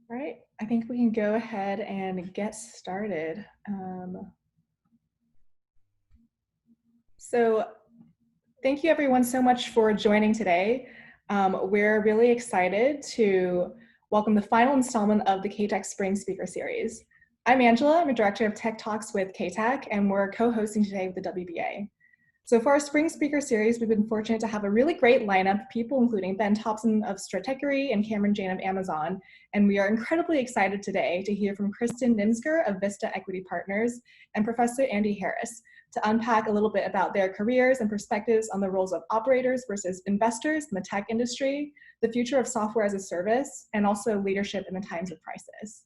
All right, I think we can go ahead and get started. So thank you everyone so much for joining today. We're really excited to welcome the final installment of the KTech Spring Speaker Series. I'm Angela, I'm a director of Tech Talks with KTech, and we're co-hosting today with the WBA. So for our Spring Speaker Series, we've been fortunate to have a really great lineup of people, including Ben Thompson of Stratechery and Cameron Jane of Amazon. And we are incredibly excited today to hear from Kristin Nimsger of Vista Equity Partners and Professor Andee Harris to unpack a little bit about their careers and perspectives on the roles of operators versus investors in the tech industry, the future of software as a service, and also leadership in the times of crisis.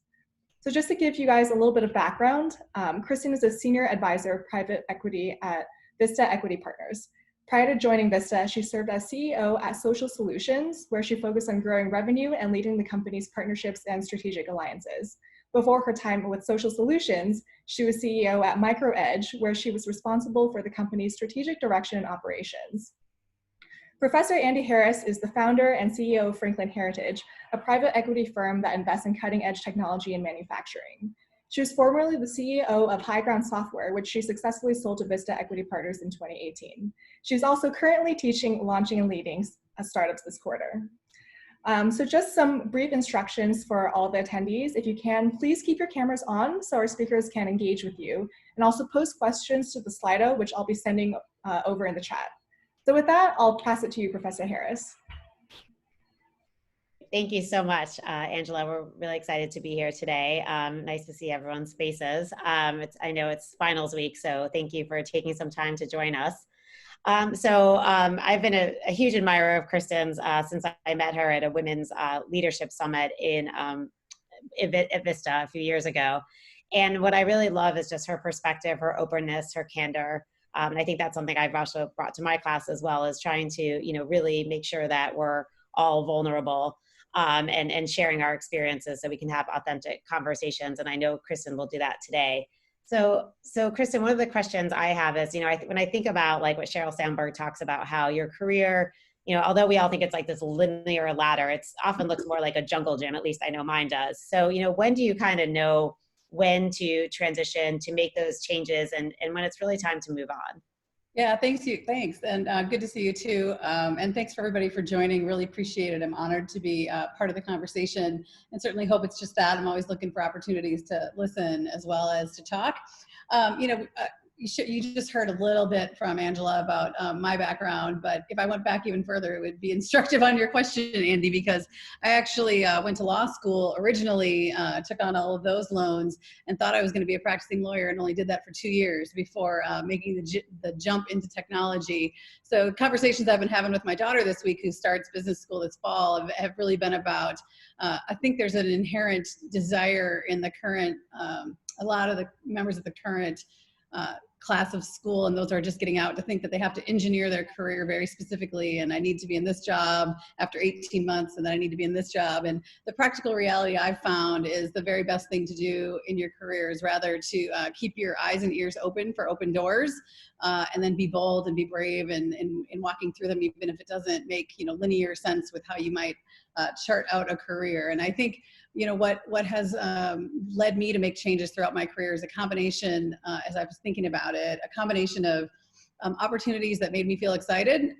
So just to give you guys a little bit of background, Kristin is a senior advisor of private equity at Vista Equity Partners. Prior to joining Vista, she served as CEO at Social Solutions, where she focused on growing revenue and leading the company's partnerships and strategic alliances. Before her time with Social Solutions, she was CEO at MicroEdge, where she was responsible for the company's strategic direction and operations. Professor Andee Harris is the founder and CEO of Franklin Heritage, a private equity firm that invests in cutting-edge technology and manufacturing. She was formerly the CEO of High Ground Software, which she successfully sold to Vista Equity Partners in 2018. She's also currently teaching, launching, and leading startups this quarter. So just some brief instructions for all the attendees. If you can, please keep your cameras on so our speakers can engage with you, and also post questions to the Slido, which I'll be sending over in the chat. So with that, I'll pass it to you, Professor Harris. Thank you so much, Angela. We're really excited to be here today. Nice to see everyone's faces. I know it's finals week, so thank you for taking some time to join us. I've been a huge admirer of Kristin's since I met her at a women's leadership summit at Vista a few years ago. And what I really love is just her perspective, her openness, her candor. And I think that's something I've also brought to my class as well, is trying to, really make sure that we're all vulnerable and sharing our experiences so we can have authentic conversations. And I know Kristin will do that today. So Kristin, one of the questions I have is, when I think about like what Sheryl Sandberg talks about, how your career, although we all think it's like this linear ladder, it's often looks more like a jungle gym. At least I know mine does. So, when do you kind of know when to transition, to make those changes, and when it's really time to move on? Yeah, thanks. And good to see you too. And thanks for everybody for joining. Really appreciate it. I'm honored to be part of the conversation, and certainly hope it's just that. I'm always looking for opportunities to listen as well as to talk. You just heard a little bit from Angela about my background, but if I went back even further, it would be instructive on your question, Andee, because I actually went to law school originally, took on all of those loans, and thought I was going to be a practicing lawyer, and only did that for 2 years before making the jump into technology. So conversations I've been having with my daughter this week, who starts business school this fall, have really been about, I think there's an inherent desire in the current, a lot of the members of the current class of school, and those are just getting out, to think that they have to engineer their career very specifically, and I need to be in this job after 18 months, and then I need to be in this job. And the practical reality I've found is the very best thing to do in your career is rather to keep your eyes and ears open for open doors, and then be bold and be brave in walking through them, even if it doesn't make linear sense with how you might chart out a career. And I think what has led me to make changes throughout my career is a combination, as I was thinking about it, a combination of opportunities that made me feel excited.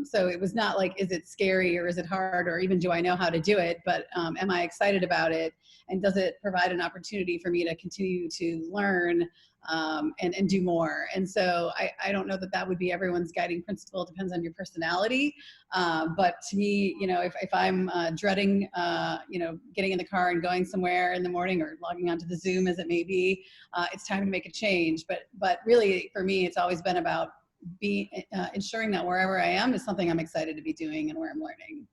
So it was not like, is it scary or is it hard, or even do I know how to do it, but am I excited about it? And does it provide an opportunity for me to continue to learn and do more? And so I don't know that would be everyone's guiding principle. It depends on your personality. But to me, if I'm dreading, getting in the car and going somewhere in the morning, or logging onto the Zoom as it may be, it's time to make a change. But really, for me, it's always been about ensuring that wherever I am is something I'm excited to be doing and where I'm learning.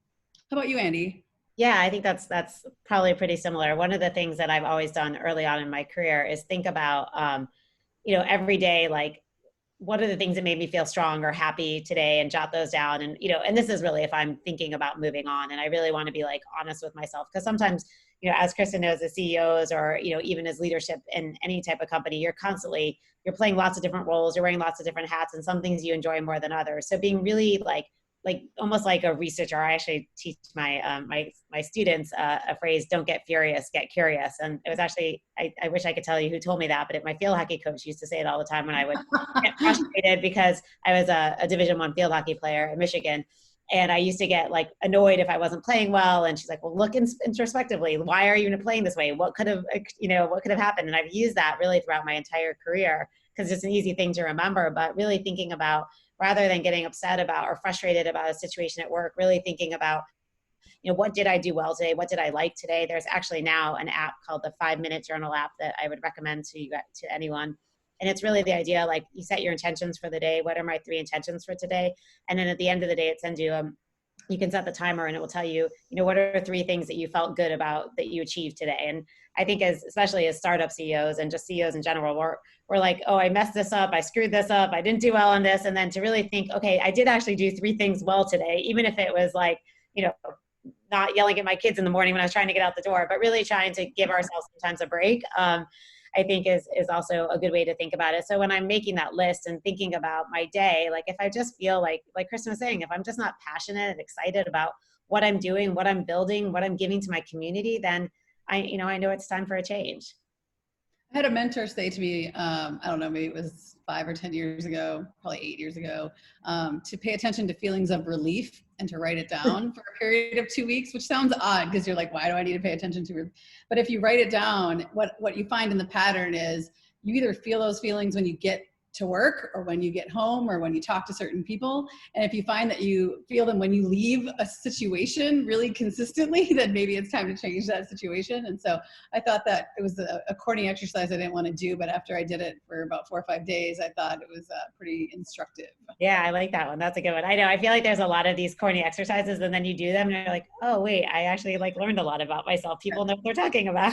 How about you, Andee? Yeah, I think that's probably pretty similar. One of the things that I've always done early on in my career is think about, every day, like, what are the things that made me feel strong or happy today, and jot those down. And, and this is really if I'm thinking about moving on, and I really want to be like honest with myself, because sometimes, as Kristin knows, as CEOs, or, even as leadership in any type of company, you're playing lots of different roles, you're wearing lots of different hats, and some things you enjoy more than others. So being really like like almost like a researcher. I actually teach my my students a phrase: "Don't get furious, get curious." And it was actually, I wish I could tell you who told me that, but my field hockey coach used to say it all the time when I would get frustrated because I was a Division I field hockey player in Michigan. And I used to get like annoyed if I wasn't playing well. And she's like, well, look introspectively, why are you playing this way? What could have, what could have happened? And I've used that really throughout my entire career because it's an easy thing to remember, but really thinking about, rather than getting upset about or frustrated about a situation at work, really thinking about, what did I do well today? What did I like today? There's actually now an app called the 5-Minute Journal app that I would recommend to anyone. And it's really the idea, like you set your intentions for the day. What are my 3 intentions for today? And then at the end of the day, it sends you, you can set the timer and it will tell you, what are 3 things that you felt good about that you achieved today? And I think especially as startup CEOs and just CEOs in general, we're like, oh, I messed this up. I screwed this up. I didn't do well on this. And then to really think, okay, I did actually do 3 things well today, even if it was like, not yelling at my kids in the morning when I was trying to get out the door, but really trying to give ourselves sometimes a break. I think is also a good way to think about it. So when I'm making that list and thinking about my day, like if I just feel like Kristin was saying, if I'm just not passionate and excited about what I'm doing, what I'm building, what I'm giving to my community, then I know it's time for a change. I had a mentor say to me, I don't know, maybe it was 5 or 10 years ago, probably 8 years ago, to pay attention to feelings of relief and to write it down for a period of 2 weeks, which sounds odd because you're like, why do I need to pay attention to it? But if you write it down, what you find in the pattern is you either feel those feelings when you get to work or when you get home or when you talk to certain people. And if you find that you feel them when you leave a situation really consistently, then maybe it's time to change that situation. And so I thought that it was a corny exercise I didn't want to do, but after I did it for about 4 or 5 days, I thought it was pretty instructive. Yeah, I like that one. That's a good one. I know. I feel like there's a lot of these corny exercises and then you do them and you're like, oh, wait, I actually learned a lot about myself. People know what they're talking about.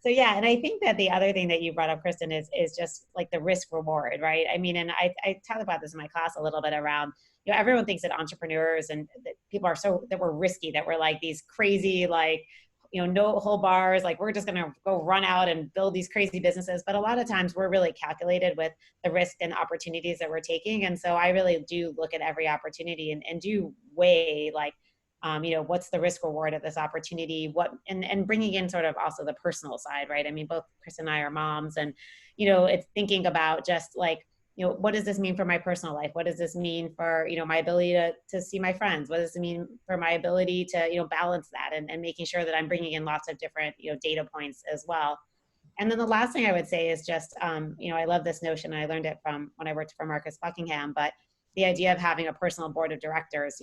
So yeah, and I think that the other thing that you brought up, Kristin, is just like the risk reward, right? I mean, and I talk about this in my class a little bit around, everyone thinks that entrepreneurs and that people are that we're risky, that we're like these crazy, no whole bars, like we're just going to go run out and build these crazy businesses. But a lot of times we're really calculated with the risk and opportunities that we're taking. And so I really do look at every opportunity and do weigh what's the risk reward of this opportunity, and bringing in sort of also the personal side, right? I mean, both Chris and I are moms and, it's thinking about just what does this mean for my personal life? What does this mean for, my ability to see my friends? What does it mean for my ability to, balance that and making sure that I'm bringing in lots of different, data points as well. And then the last thing I would say is just, I love this notion. I learned it from when I worked for Marcus Buckingham, but the idea of having a personal board of directors,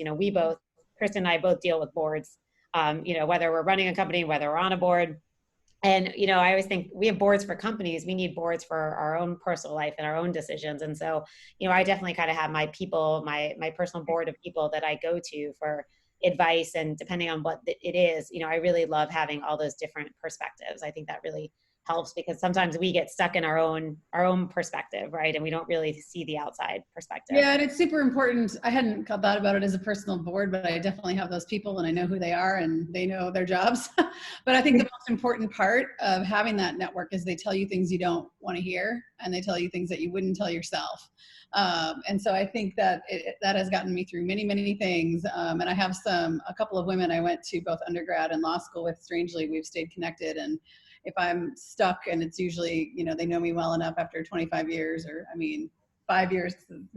Kristin and I both deal with boards, whether we're running a company, whether we're on a board. And, I always think we have boards for companies. We need boards for our own personal life and our own decisions. And so, I definitely kind of have my people, my personal board of people that I go to for advice. And depending on what it is, I really love having all those different perspectives. I think that really helps because sometimes we get stuck in our own perspective, right? And we don't really see the outside perspective. Yeah, and it's super important. I hadn't thought about it as a personal board, but I definitely have those people and I know who they are and they know their jobs. But I think the most important part of having that network is they tell you things you don't want to hear and they tell you things that you wouldn't tell yourself. And so I think that that has gotten me through many, many things. And I have a couple of women I went to both undergrad and law school with. Strangely, we've stayed connected. And if I'm stuck, and it's usually, they know me well enough after 25 years, or 5 years, I'm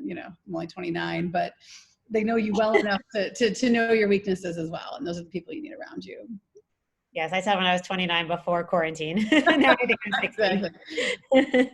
only 29, but they know you well enough to know your weaknesses as well. And those are the people you need around you. Yes, I said when I was 29 before quarantine. Now I think I'm 16. Exactly.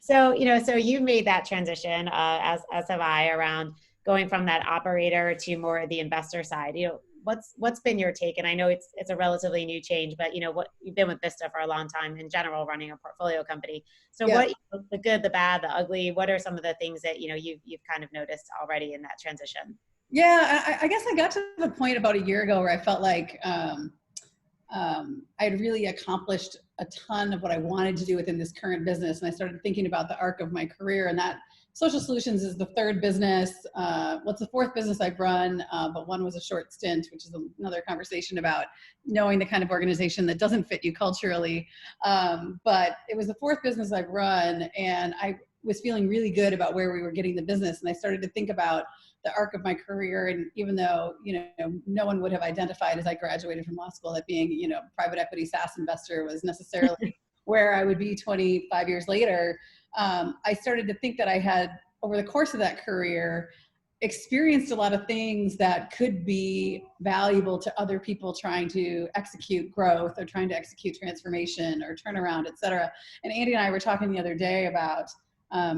So you made that transition, as have I, around going from that operator to more the investor side. What's been your take? And I know it's a relatively new change, but what you've been with Vista for a long time in general, running a portfolio company. So yeah. What the good, the bad, the ugly, what are some of the things that you've kind of noticed already in that transition? Yeah, I guess I got to the point about a year ago where I felt like I'd really accomplished a ton of what I wanted to do within this current business. And I started thinking about the arc of my career, and that Social Solutions is the third business. It's the fourth business I've run, but one was a short stint, which is another conversation about knowing the kind of organization that doesn't fit you culturally. But it was the fourth business I've run, and I was feeling really good about where we were getting the business. And I started to think about the arc of my career. And even though, no one would have identified as I graduated from law school that being, private equity SaaS investor was necessarily where I would be 25 years later, I started to think that I had, over the course of that career, experienced a lot of things that could be valuable to other people trying to execute growth or trying to execute transformation or turnaround, et cetera. And Andee and I were talking the other day about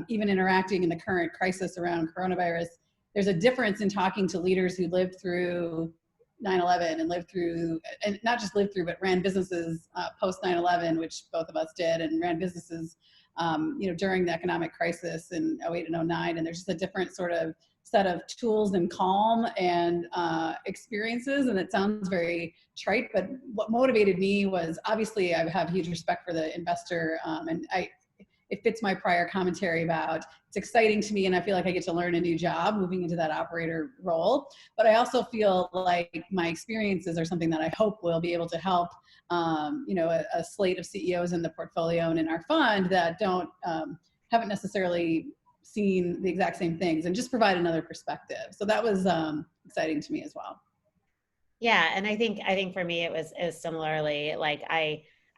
even interacting in the current crisis around coronavirus. There's a difference in talking to leaders who lived through 9/11 and lived through, and not just lived through, but ran businesses post 9/11, which both of us did, and ran businesses during the economic crisis in 08 and 09. And there's just a different sort of set of tools and calm and experiences. And it sounds very trite, but what motivated me was, obviously I have huge respect for the investor, and it fits my prior commentary about it's exciting to me and I feel like I get to learn a new job moving into that operator role. But I also feel like my experiences are something that I hope will be able to help a slate of CEOs in the portfolio and in our fund that haven't necessarily seen the exact same things, and just provide another perspective. So that was exciting to me as well. Yeah, and I think for me it was similarly, like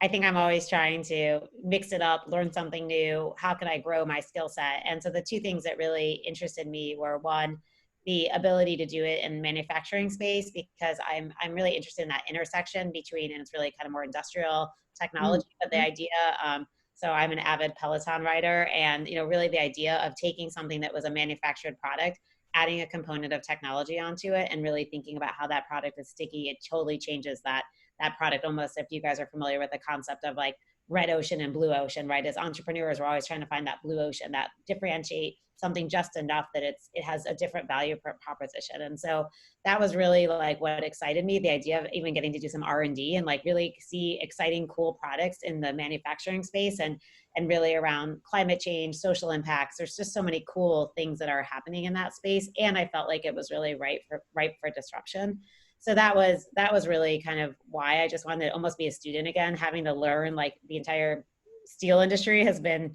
I think I'm always trying to mix it up, learn something new. How can I grow my skill set? And so the two things that really interested me were, one, the ability to do it in manufacturing space, because I'm really interested in that intersection between, and it's really kind of more industrial technology, but the idea, so I'm an avid Peloton rider, and really the idea of taking something that was a manufactured product, adding a component of technology onto it, and really thinking about how that product is sticky, it totally changes that product. Almost, if you guys are familiar with the concept of like red ocean and blue ocean, right? As entrepreneurs, we're always trying to find that blue ocean, that differentiate something just enough that it has a different value proposition. And so that was really like what excited me, the idea of even getting to do some R&D and like really see exciting, cool products in the manufacturing space, and really around climate change, social impacts. There's just so many cool things that are happening in that space. And I felt like it was really ripe for disruption. So that was really kind of why I just wanted to almost be a student again, having to learn. Like the entire steel industry has been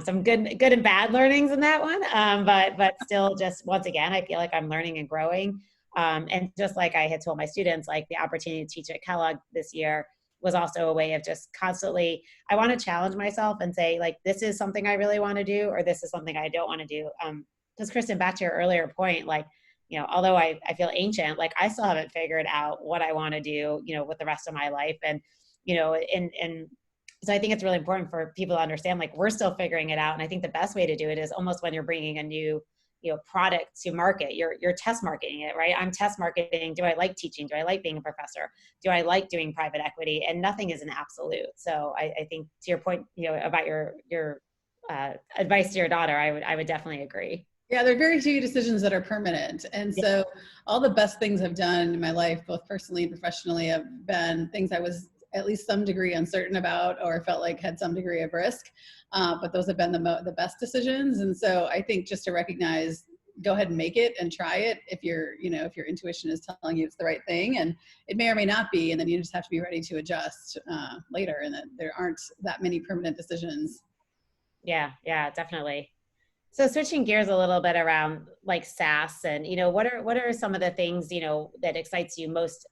some good and bad learnings in that one. But still, just once again, I feel like I'm learning and growing. And just like I had told my students, like the opportunity to teach at Kellogg this year was also a way of just constantly, I want to challenge myself and say, like, this is something I really want to do, or this is something I don't want to do. Because Kristin, back to your earlier point, like, although I feel ancient, like I still haven't figured out what I want to do, with the rest of my life. And, and so I think it's really important for people to understand, like, we're still figuring it out. And I think the best way to do it is almost when you're bringing a new, product to market, you're test marketing it, right? I'm test marketing. Do I like teaching? Do I like being a professor? Do I like doing private equity? And nothing is an absolute. So I think to your point, about your advice to your daughter, I would definitely agree. Yeah, there are very few decisions that are permanent. And so all the best things I've done in my life, both personally and professionally, have been things I was at least some degree uncertain about, or felt like had some degree of risk. But those have been the best decisions. And so I think just to recognize, go ahead and make it and try it if if your intuition is telling you it's the right thing, and it may or may not be. And then you just have to be ready to adjust later, and that there aren't that many permanent decisions. Yeah, definitely. So switching gears a little bit around like SaaS, and what are some of the things that excites you most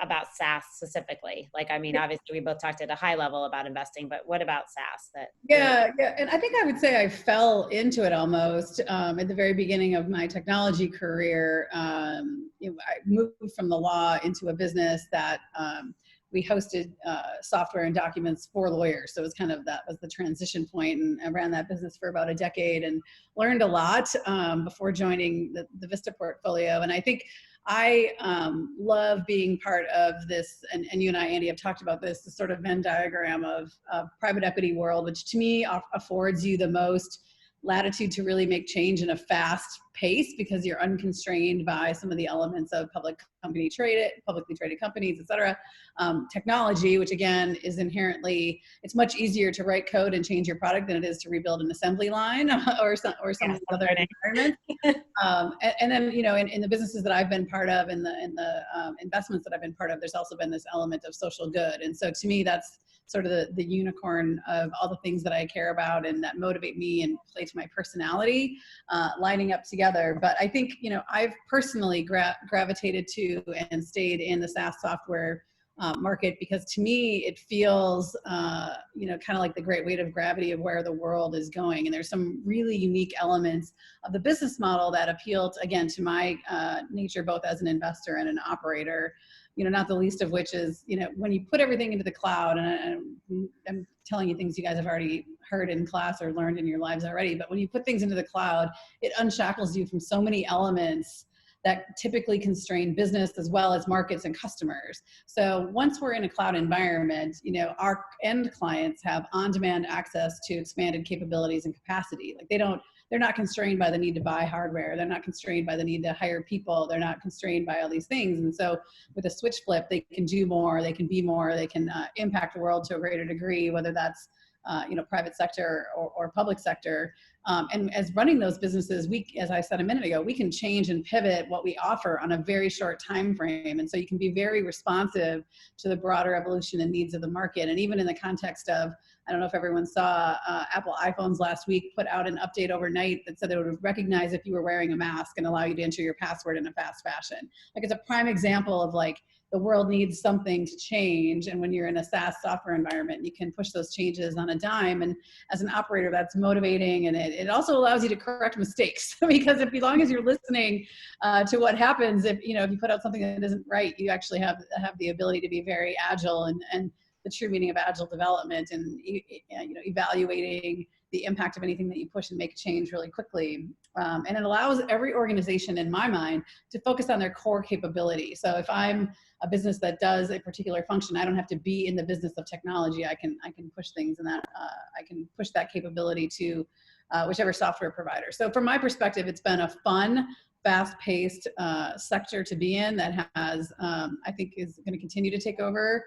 about SaaS specifically? Like, I mean, obviously we both talked at a high level about investing, but what about SaaS? Yeah, and I think I would say I fell into it almost at the very beginning of my technology career. I moved from the law into a business that we hosted software and documents for lawyers. So it was that was the transition point, and I ran that business for about a decade and learned a lot before joining the Vista portfolio. And I think I love being part of this, and you and I, Andee, have talked about this sort of Venn diagram of private equity world, which to me affords you the most latitude to really make change in a fast pace because you're unconstrained by some of the elements of publicly traded companies, et cetera. Technology, which again is inherently, it's much easier to write code and change your product than it is to rebuild an assembly line or some of the other environments. And then, in the businesses that I've been part of, in the investments that I've been part of, there's also been this element of social good. And so to me, that's sort of the unicorn of all the things that I care about and that motivate me and play to my personality, lining up together. But I think, I've personally gravitated to and stayed in the SaaS software market because to me it feels kind of like the great weight of gravity of where the world is going, and there's some really unique elements of the business model that appeal to my nature both as an investor and an operator, not the least of which is when you put everything into the cloud, and I'm telling you things you guys have already heard in class or learned in your lives already, but when you put things into the cloud, it unshackles you from so many elements that typically constrain business as well as markets and customers. So once we're in a cloud environment, our end clients have on-demand access to expanded capabilities and capacity. Like they're not constrained by the need to buy hardware. They're not constrained by the need to hire people. They're not constrained by all these things. And so with a switch flip, they can do more, they can be more, they can impact the world to a greater degree, whether that's private sector or public sector. And as running those businesses, as I said a minute ago, we can change and pivot what we offer on a very short time frame. And so you can be very responsive to the broader evolution and needs of the market. And even in the context of, I don't know if everyone saw Apple iPhones last week put out an update overnight that said it would recognize if you were wearing a mask and allow you to enter your password in a fast fashion. Like, it's a prime example of the world needs something to change. And when you're in a SaaS software environment, you can push those changes on a dime. And as an operator, that's motivating. And it also allows you to correct mistakes because as long as you're listening to what happens, if you put out something that isn't right, you actually have the ability to be very agile and the true meaning of agile development and evaluating the impact of anything that you push and make a change really quickly. And it allows every organization, in my mind, to focus on their core capability. So if I'm a business that does a particular function, I don't have to be in the business of technology. I can push things and that I can push that capability to whichever software provider. So from my perspective, it's been a fun, fast-paced sector to be in that has, I think, is going to continue to take over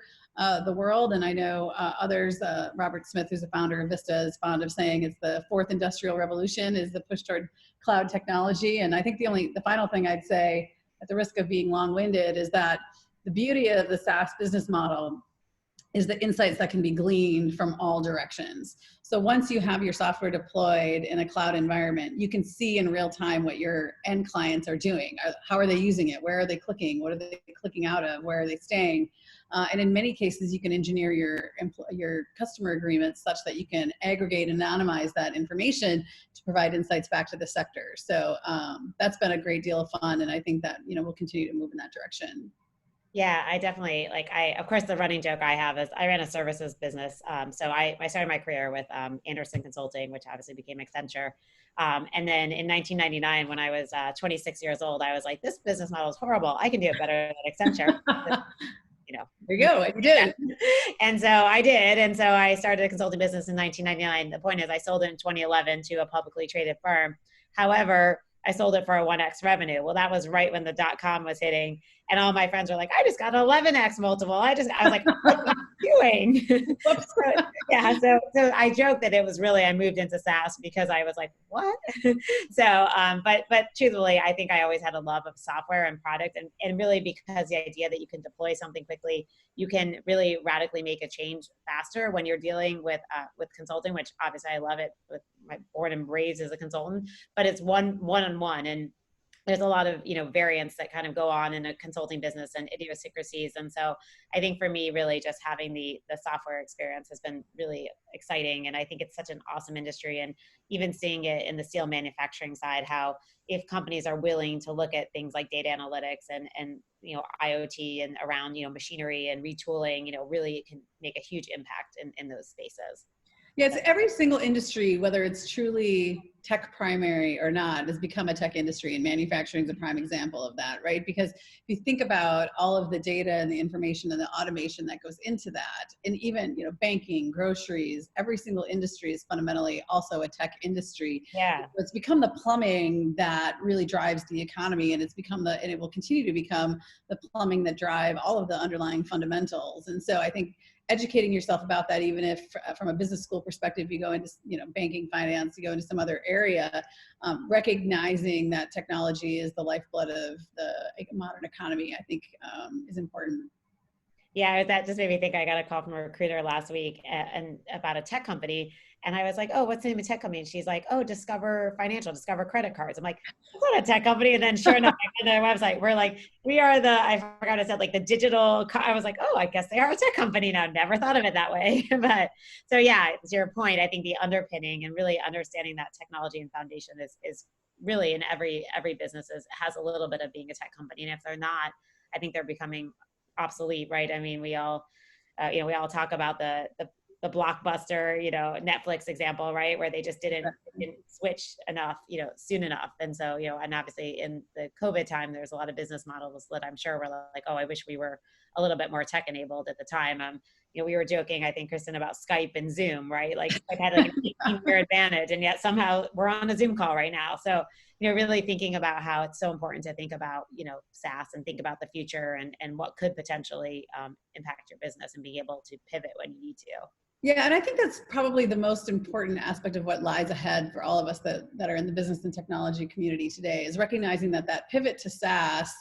the world. And I know others, Robert Smith, who's the founder of Vista, is fond of saying it's the fourth industrial revolution is the push toward cloud technology. And I think the final thing I'd say, at the risk of being long-winded, is that the beauty of the SaaS business model is the insights that can be gleaned from all directions. So once you have your software deployed in a cloud environment, you can see in real time what your end clients are doing. How are they using it? Where are they clicking? What are they clicking out of? Where are they staying? And in many cases, you can engineer your customer agreements such that you can aggregate and anonymize that information to provide insights back to the sector. So that's been a great deal of fun. And I think that, we'll continue to move in that direction. Yeah, I definitely, of course, the running joke I have is I ran a services business. So I started my career with Anderson Consulting, which obviously became Accenture. And then in 1999, when I was 26 years old, I was like, this business model is horrible. I can do it better than Accenture. There you go. You did. And so I did. And so I started a consulting business in 1999. The point is I sold it in 2011 to a publicly traded firm. However, I sold it for a 1x revenue. Well, that was right when the .com was hitting. And all my friends were like, I just got an 11x multiple. I was like, what are you doing? So I joked that it was really, I moved into SaaS because I was like, what? But truthfully, I think I always had a love of software and product, and really because the idea that you can deploy something quickly, you can really radically make a change faster when you're dealing with consulting, which obviously I love it, with my born and raised as a consultant, but it's one-on-one. And there's a lot of, variants that kind of go on in a consulting business and idiosyncrasies. And so I think for me, really just having the software experience has been really exciting. And I think it's such an awesome industry. And even seeing it in the steel manufacturing side, how if companies are willing to look at things like data analytics and IoT and around, machinery and retooling, really it can make a huge impact in those spaces. Yeah, it's every single industry, whether it's truly tech primary or not, has become a tech industry, and manufacturing is a prime example of that, right? Because if you think about all of the data and the information and the automation that goes into that, and even, you know, banking, groceries, every single industry is fundamentally also a tech industry. Yeah. It's become the plumbing that really drives the economy, and and it will continue to become the plumbing that drive all of the underlying fundamentals. And so I think educating yourself about that, even if from a business school perspective, you go into, you know, banking, finance, you go into some other area, recognizing that technology is the lifeblood of the modern economy, I think is important. Yeah, that just made me think. I got a call from a recruiter last week and about a tech company. And I was like, oh, what's the name of tech company? And she's like, oh, Discover Financial, Discover Credit Cards. I'm like, that's not a tech company. And then sure enough, on their website, we're like, we are I forgot I said like the digital, I was like, oh, I guess they are a tech company now. Never thought of it that way. But so yeah, to your point, I think the underpinning and really understanding that technology and foundation is really in every business has a little bit of being a tech company. And if they're not, I think they're becoming obsolete, right? I mean, we all talk about the blockbuster, you know, Netflix example, right? Where they just didn't switch enough, you know, soon enough. And so, you know, and obviously in the COVID time, there's a lot of business models that I'm sure were like, oh, I wish we were a little bit more tech enabled at the time. You know, we were joking, I think, Kristin, about Skype and Zoom, right? Like Skype had like an 18-year advantage, and yet somehow we're on a Zoom call right now. So, you know, really thinking about how it's so important to think about, you know, SaaS and think about the future and what could potentially impact your business and being able to pivot when you need to. Yeah, and I think that's probably the most important aspect of what lies ahead for all of us that are in the business and technology community today, is recognizing that pivot to SaaS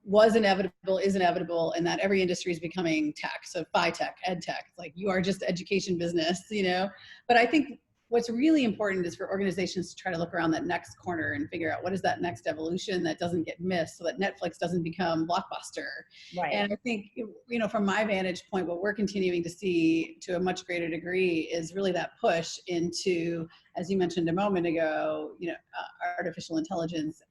was inevitable, is inevitable, and that every industry is becoming tech. So tech, ed tech, like you are just education business, you know. But I think what's really important is for organizations to try to look around that next corner and figure out what is that next evolution that doesn't get missed, so that Netflix doesn't become Blockbuster. Right. And I think, you know, from my vantage point, what we're continuing to see to a much greater degree is really that push into, as you mentioned a moment ago, you know, artificial intelligence,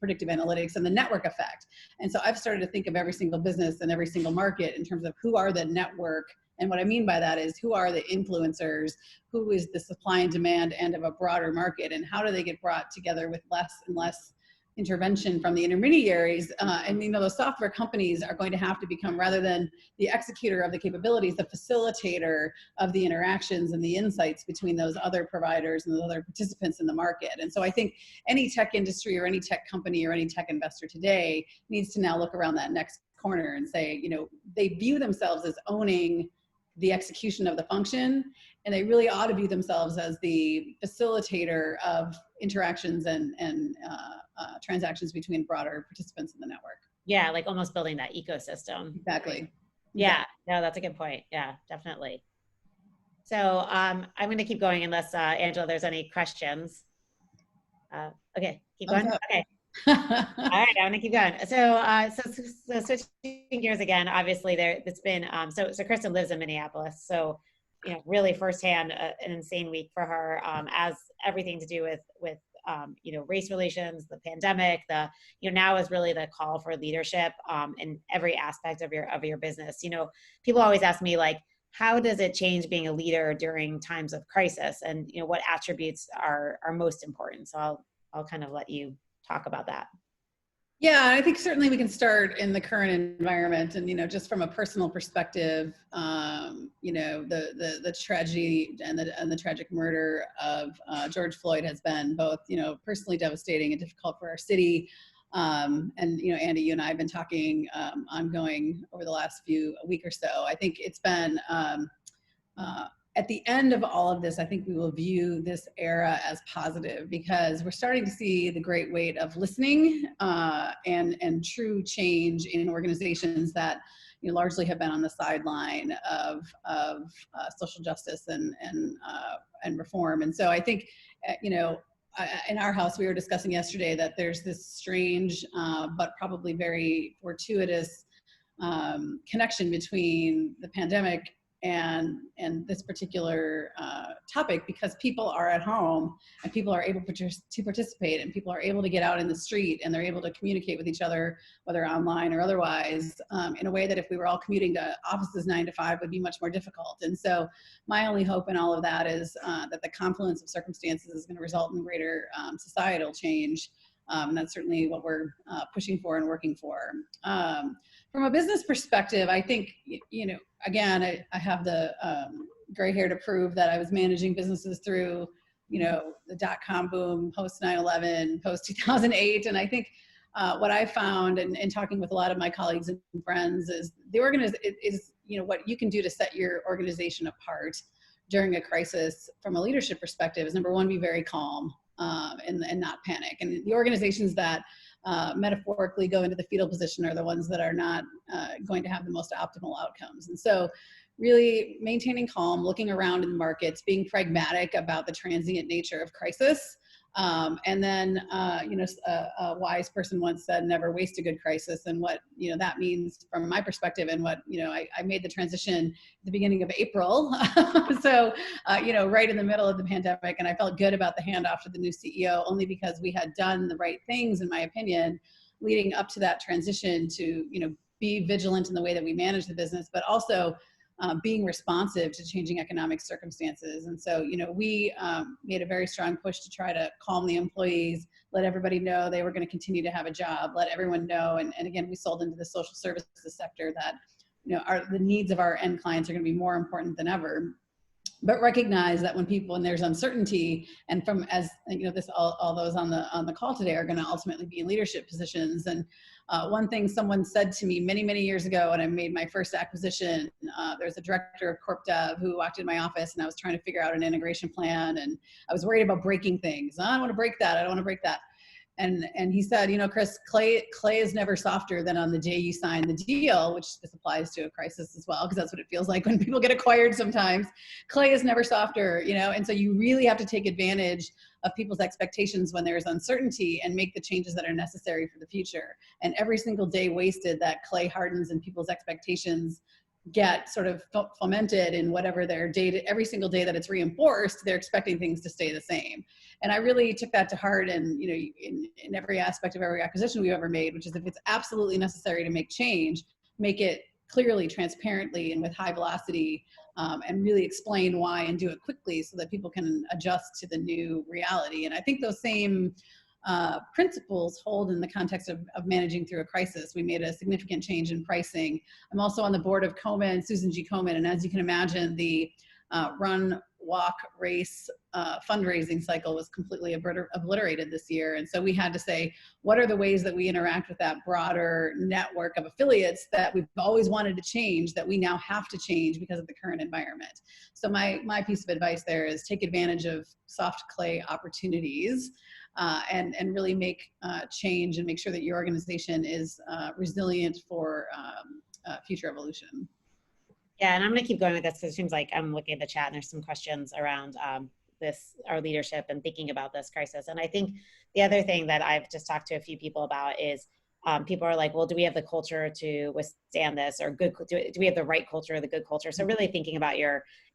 predictive analytics, and the network effect. And so I've started to think of every single business and every single market in terms of who are the network. And what I mean by that is, who are the influencers, who is the supply and demand end of a broader market, and how do they get brought together with less and less intervention from the intermediaries. And you know, those software companies are going to have to become, rather than the executor of the capabilities, the facilitator of the interactions and the insights between those other providers and those other participants in the market. And so I think any tech industry or any tech company or any tech investor today needs to now look around that next corner and say, you know, they view themselves as owning the execution of the function, and they really ought to view themselves as the facilitator of interactions and transactions between broader participants in the network. Yeah, like almost building that ecosystem. Exactly. Yeah, no, that's a good point. Yeah, definitely. So I'm going to keep going unless, Angela, there's any questions. Okay, keep going. Okay. All right, I'm gonna keep going. So switching gears again, obviously it's been, so Kristin lives in Minneapolis. So, you know, really firsthand, an insane week for her, as everything to do with you know, race relations, the pandemic, you know, now is really the call for leadership, in every aspect of your business. You know, people always ask me, like, how does it change being a leader during times of crisis? And, you know, what attributes are most important? So I'll kind of let you talk about that. Yeah, I think certainly we can start in the current environment, and you know, just from a personal perspective, you know, the tragedy and the tragic murder of George Floyd has been both, you know, personally devastating and difficult for our city. And you know, Andee, you and I have been talking ongoing over the last week or so. I think it's been at the end of all of this, I think we will view this era as positive, because we're starting to see the great weight of listening and true change in organizations that, you know, largely have been on the sideline of social justice and reform. And so I think, you know, in our house, we were discussing yesterday that there's this strange but probably very fortuitous connection between the pandemic and this particular topic, because people are at home and people are able to participate, and people are able to get out in the street, and they're able to communicate with each other, whether online or otherwise, in a way that if we were all commuting to offices 9 to 5 would be much more difficult. And so my only hope in all of that is that the confluence of circumstances is going to result in greater societal change. And that's certainly what we're pushing for and working for. From a business perspective, I think, again, I have the gray hair to prove that I was managing businesses through, the dot-com boom, post 9/11, post 2008. And I think what I found in talking with a lot of my colleagues and friends is what you can do to set your organization apart during a crisis from a leadership perspective is, number one, be very calm. And not panic. And the organizations that metaphorically go into the fetal position are the ones that are not going to have the most optimal outcomes. And so really maintaining calm, looking around in the markets, being pragmatic about the transient nature of crisis. And then, a wise person once said, never waste a good crisis. And what, that means from my perspective, and what, I made the transition at the beginning of April. So, right in the middle of the pandemic. And I felt good about the handoff to the new CEO, only because we had done the right things, in my opinion, leading up to that transition to, be vigilant in the way that we manage the business, but also being responsive to changing economic circumstances. And so, we made a very strong push to try to calm the employees, let everybody know they were going to continue to have a job, let everyone know. And again, we sold into the social services sector that, the needs of our end clients are going to be more important than ever. But recognize that when there's uncertainty, and all those on the call today are going to ultimately be in leadership positions. And one thing someone said to me many, many years ago when I made my first acquisition, there's a director of corp dev who walked in my office, and I was trying to figure out an integration plan, and I was worried about breaking things. I don't want to break that. I don't want to break that. And he said, Chris, clay is never softer than on the day you sign the deal, which this applies to a crisis as well, because that's what it feels like when people get acquired sometimes. Clay is never softer, and so you really have to take advantage of people's expectations when there's uncertainty and make the changes that are necessary for the future. And every single day wasted that clay hardens and people's expectations get sort of fomented in whatever their every single day that it's reinforced, they're expecting things to stay the same. And I really took that to heart, and in every aspect of every acquisition we've ever made, which is, if it's absolutely necessary to make change, make it clearly, transparently, and with high velocity, and really explain why, and do it quickly so that people can adjust to the new reality. And I think those same principles hold in the context of managing through a crisis. We made a significant change in pricing. I'm also on the board of Komen, Susan G. Komen, and as you can imagine, the run, walk, race fundraising cycle was completely obliterated this year. And so we had to say, what are the ways that we interact with that broader network of affiliates that we've always wanted to change, that we now have to change because of the current environment? So my piece of advice there is take advantage of soft clay opportunities, and really make change, and make sure that your organization is resilient for future evolution. Yeah, and I'm going to keep going with this because it seems like I'm looking at the chat and there's some questions around our leadership and thinking about this crisis. And I think the other thing that I've just talked to a few people about is people are like, well, do we have the culture to withstand this, or do we have the right culture or the good culture? So really thinking about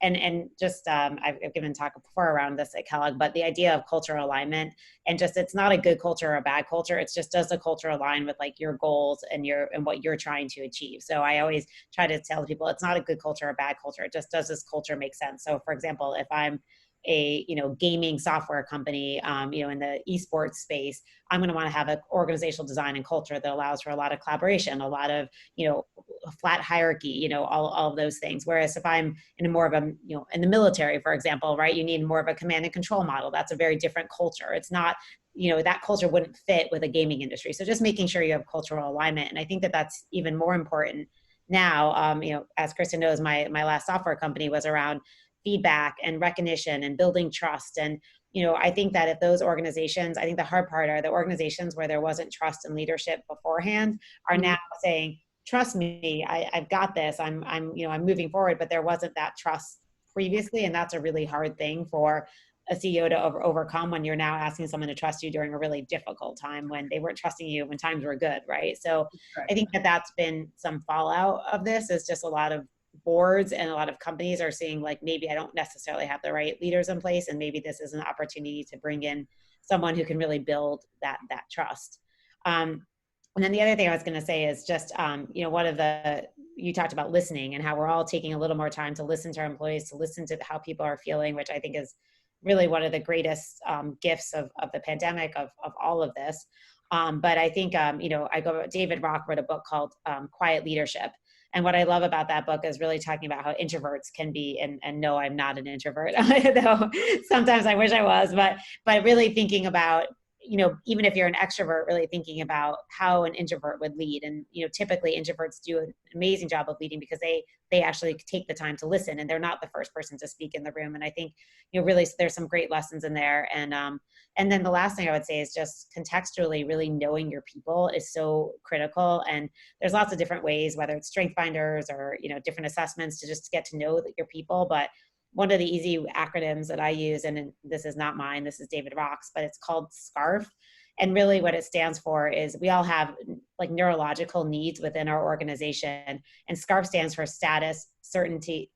I've given talk before around this at Kellogg, but the idea of cultural alignment, and just, it's not a good culture or a bad culture. It's just, does the culture align with like your goals and what you're trying to achieve? So I always try to tell people it's not a good culture or a bad culture. It just, does this culture make sense? So for example, if I'm a gaming software company in the esports space, I'm going to want to have an organizational design and culture that allows for a lot of collaboration, a lot of a flat hierarchy, all of those things. Whereas if I'm in a more of a in the military, for example, right, you need more of a command and control model. That's a very different culture. It's not that culture wouldn't fit with a gaming industry. So just making sure you have cultural alignment, and I think that that's even more important now. As Kristin knows, my last software company was around feedback and recognition and building trust. And, I think that if those organizations, I think the hard part are the organizations where there wasn't trust and leadership beforehand are now saying, trust me, I've got this. I'm moving forward, but there wasn't that trust previously. And that's a really hard thing for a CEO to overcome when you're now asking someone to trust you during a really difficult time when they weren't trusting you when times were good. Right. So I think that that's been some fallout of this, is just a lot of boards and a lot of companies are seeing like, maybe I don't necessarily have the right leaders in place, and maybe this is an opportunity to bring in someone who can really build that trust. And then the other thing I was going to say is just, you talked about listening and how we're all taking a little more time to listen to our employees, to listen to how people are feeling, which I think is really one of the greatest gifts of the pandemic, of all of this. But I think, David Rock wrote a book called Quiet Leadership. And what I love about that book is really talking about how introverts can be, and no, I'm not an introvert, though sometimes I wish I was, but really thinking about, even if you're an extrovert, really thinking about how an introvert would lead. And, typically introverts do an amazing job of leading because they actually take the time to listen, and they're not the first person to speak in the room. And I think, really there's some great lessons in there. And then the last thing I would say is just contextually really knowing your people is so critical. And there's lots of different ways, whether it's strength finders or, different assessments to just get to know your people. But one of the easy acronyms that I use, and this is not mine, this is David Rock's, but it's called SCARF. And really what it stands for is we all have like neurological needs within our organization. And SCARF stands for status, certainty,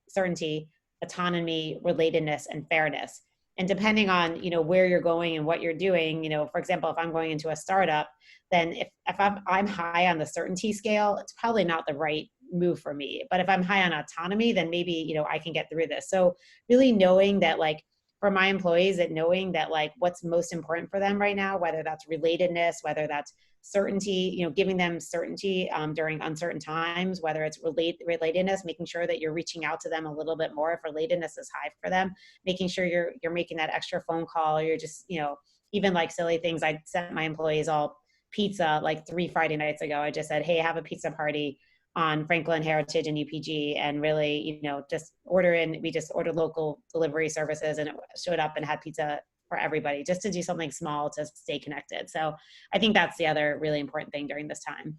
autonomy, relatedness, and fairness. And depending on, where you're going and what you're doing, for example, if I'm going into a startup, then if I'm high on the certainty scale, it's probably not the right move for me. But if I'm high on autonomy, then maybe, I can get through this. So really knowing that, like, for my employees, that knowing that like what's most important for them right now, whether that's relatedness, whether that's certainty, giving them certainty during uncertain times, whether it's relatedness, making sure that you're reaching out to them a little bit more if relatedness is high for them, making sure you're making that extra phone call, or you're just, even like silly things. I sent my employees all pizza like 3 Friday nights ago. I just said, hey, have a pizza party on Franklin Heritage and UPG, and really, just order in. We just ordered local delivery services, and it showed up and had pizza for everybody, just to do something small to stay connected. So I think that's the other really important thing during this time.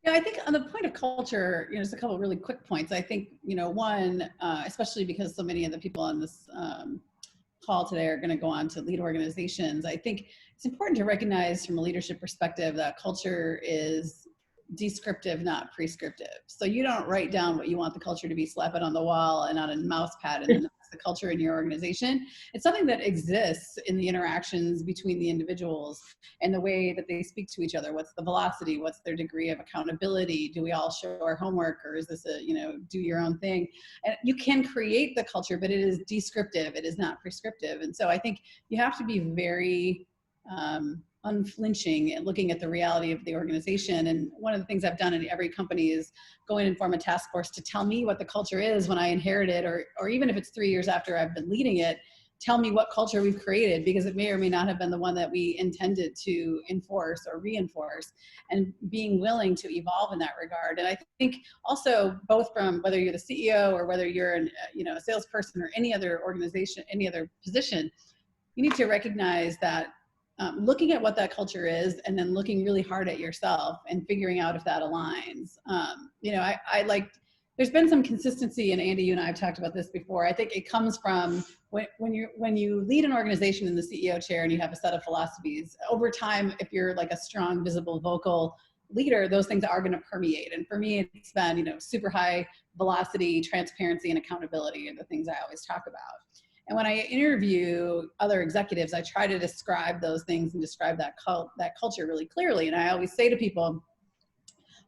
Yeah, I think on the point of culture, just a couple of really quick points. I think, one, especially because so many of the people on this call today are going to go on to lead organizations, I think it's important to recognize from a leadership perspective that culture is descriptive, not prescriptive. So you don't write down what you want the culture to be, slap it on the wall and on a mouse pad, and then that's the culture in your organization. It's something that exists in the interactions between the individuals and the way that they speak to each other. What's the velocity? What's their degree of accountability? Do we all show our homework, or is this a, do your own thing? And you can create the culture, but it is descriptive. It is not prescriptive. And so I think you have to be very unflinching and looking at the reality of the organization. And one of the things I've done in every company is go in and form a task force to tell me what the culture is when I inherit it, or even if it's 3 years after I've been leading it, tell me what culture we've created, because it may or may not have been the one that we intended to enforce or reinforce, and being willing to evolve in that regard. And I think also, both from whether you're the CEO or whether you're a salesperson or any other organization, any other position, you need to recognize that looking at what that culture is, and then looking really hard at yourself and figuring out if that aligns. There's been some consistency, and Andee, you and I have talked about this before. I think it comes from when you lead an organization in the CEO chair and you have a set of philosophies. Over time, if you're like a strong, visible, vocal leader, those things are going to permeate. And for me, it's been, super high velocity, transparency, and accountability are the things I always talk about. And when I interview other executives, I try to describe those things and describe that culture really clearly. And I always say to people,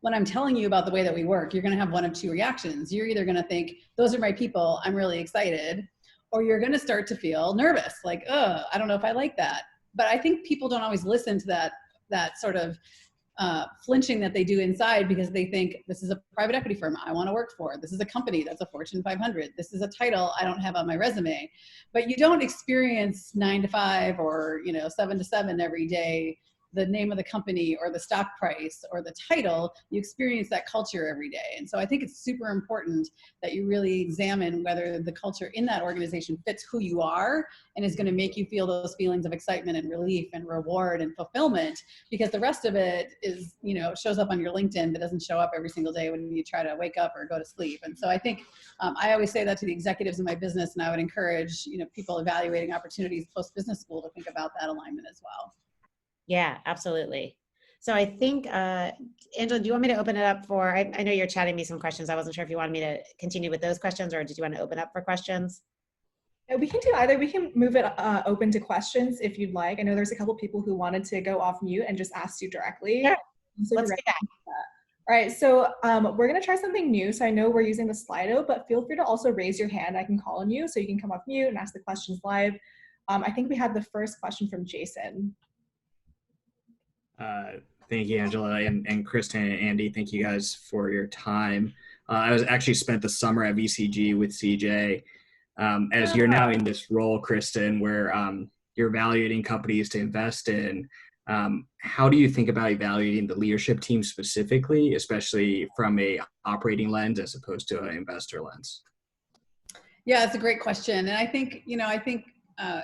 when I'm telling you about the way that we work, you're going to have one of two reactions. You're either going to think, those are my people, I'm really excited, or you're going to start to feel nervous, like, oh, I don't know if I like that. But I think people don't always listen to that sort of flinching that they do inside, because they think, this is a private equity firm I want to work for. This is a company that's a Fortune 500. This is a title I don't have on my resume. But you don't experience 9 to 5 or 7 to 7 every day, the name of the company or the stock price or the title. You experience that culture every day. And so I think it's super important that you really examine whether the culture in that organization fits who you are and is going to make you feel those feelings of excitement and relief and reward and fulfillment, because the rest of it is, shows up on your LinkedIn, but doesn't show up every single day when you try to wake up or go to sleep. And so I think I always say that to the executives in my business, and I would encourage, people evaluating opportunities post business school to think about that alignment as well. Yeah, absolutely. So I think, Angela, do you want me to open it up for, I know you're chatting me some questions. I wasn't sure if you wanted me to continue with those questions, or did you want to open up for questions? Yeah, we can do either. We can move it open to questions if you'd like. I know there's a couple people who wanted to go off mute and just ask you directly. Sure. So Let's do that. All right, so we're gonna try something new. So I know we're using the Slido, but feel free to also raise your hand. I can call on you so you can come off mute and ask the questions live. I think we had the first question from Jason. Thank you, Angela, and Kristin and Andee. Thank you guys for your time. I was actually spent the summer at VCG with CJ. As you're now in this role, Kristin, where you're evaluating companies to invest in, how do you think about evaluating the leadership team specifically, especially from a operating lens as opposed to an investor lens? Yeah, it's a great question. And I think,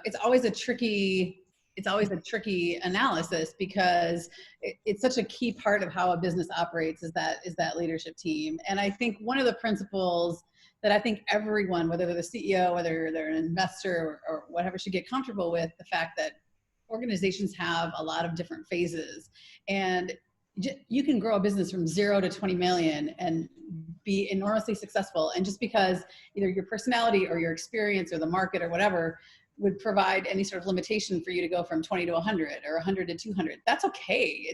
it's always a tricky analysis, because it's such a key part of how a business operates is that leadership team. And I think one of the principles that I think everyone, whether they're the CEO, whether they're an investor or whatever, should get comfortable with the fact that organizations have a lot of different phases, and you can grow a business from 0 to 20 million and be enormously successful. And just because either your personality or your experience or the market or whatever would provide any sort of limitation for you to go from 20 to 100 or 100 to 200, that's okay.